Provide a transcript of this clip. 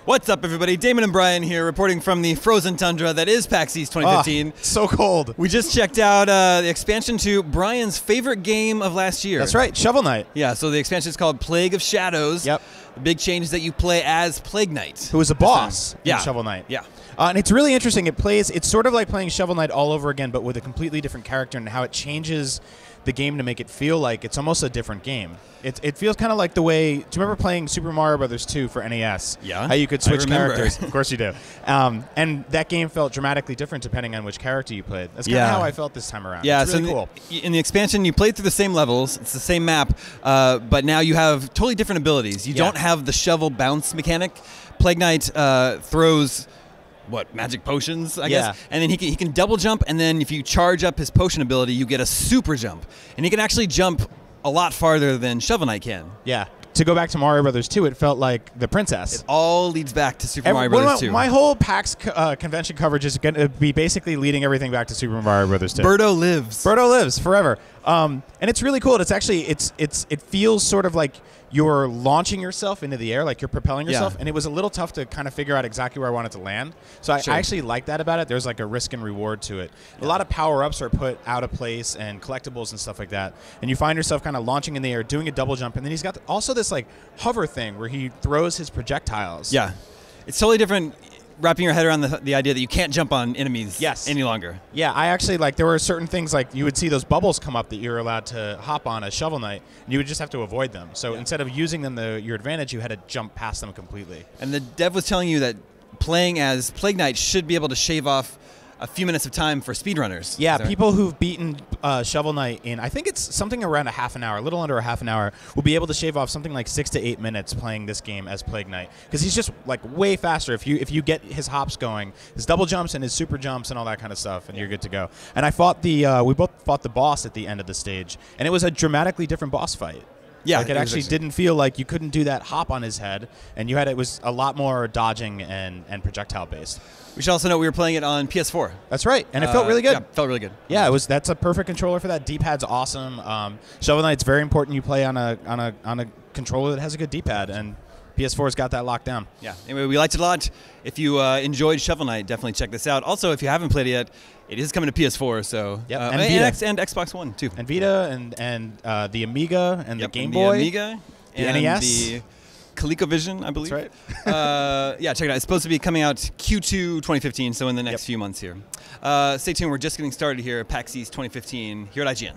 What's up, everybody? Damon and Brian here, reporting from the frozen tundra that is PAX East 2015. So cold. We just checked out the expansion to Brian's favorite game of last year. That's right, Shovel Knight. Yeah, so the expansion is called Plague of Shadows. Yep. The big change is that you play as Plague Knight. Who is a boss in Shovel Knight. Yeah. And it's really interesting. It's sort of like playing Shovel Knight all over again, but with a completely different character, and how it changes the game to make it feel like it's almost a different game. It feels kind of like the way. Do you remember playing Super Mario Brothers 2 for NES? Yeah. How you could switch characters. Of course you do. And that game felt dramatically different depending on which character you played. That's kind of how I felt this time around. Yeah, it's really cool. In the expansion, you played through the same levels. It's the same map, but now you have totally different abilities. You don't have the shovel bounce mechanic. Plague Knight throws magic potions, I guess, and then he can double jump, and then if you charge up his potion ability, you get a super jump, and he can actually jump a lot farther than Shovel Knight can. Yeah. To go back to Mario Brothers 2, it felt like the princess. It all leads back to Super Mario Brothers 2. My whole PAX convention coverage is going to be basically leading everything back to Super Mario Brothers 2. Birdo lives. Birdo lives forever. And it's really cool. It's actually it feels sort of like you're launching yourself into the air, like you're propelling yourself. And it was a little tough to kind of figure out exactly where I wanted to land. So I actually like that about it. There's like a risk and reward to it. A lot of power-ups are put out of place and collectibles and stuff like that. And you find yourself kind of launching in the air, doing a double jump, and then he's got also this like hover thing where he throws his projectiles. Yeah, it's totally different. Wrapping your head around the idea that you can't jump on enemies any longer. Yeah, I actually there were certain things like you would see those bubbles come up that you're allowed to hop on as Shovel Knight, and you would just have to avoid them. So instead of using them to your advantage, you had to jump past them completely. And the dev was telling you that playing as Plague Knight should be able to shave off a few minutes of time for speedrunners. Yeah, people who've beaten Shovel Knight in, I think it's something around a half an hour, a little under a half an hour, will be able to shave off something like 6 to 8 minutes playing this game as Plague Knight, because he's just like way faster. If you get his hops going, his double jumps and his super jumps and all that kind of stuff, and you're good to go. And I fought we both fought the boss at the end of the stage, and it was a dramatically different boss fight. Yeah, like it actually didn't feel like you couldn't do that hop on his head, and it was a lot more dodging and projectile based. We should also note we were playing it on PS4. That's right, and it felt really good. Yeah, felt really good. Yeah, that's a perfect controller for that. D-pad's awesome. Shovel Knight's very important. You play on a controller that has a good D-pad, and PS4's got that locked down. Yeah. Anyway, we liked it a lot. If you enjoyed Shovel Knight, definitely check this out. Also, if you haven't played it yet, it is coming to PS4, so and Vita and Xbox One too, and Vita and the Amiga and the Game Boy, the Amiga, the and NES. The ColecoVision, I believe. That's right. Yeah, check it out. It's supposed to be coming out Q2 2015, so in the next few months here. Stay tuned. We're just getting started here at PAX East 2015 here at IGN.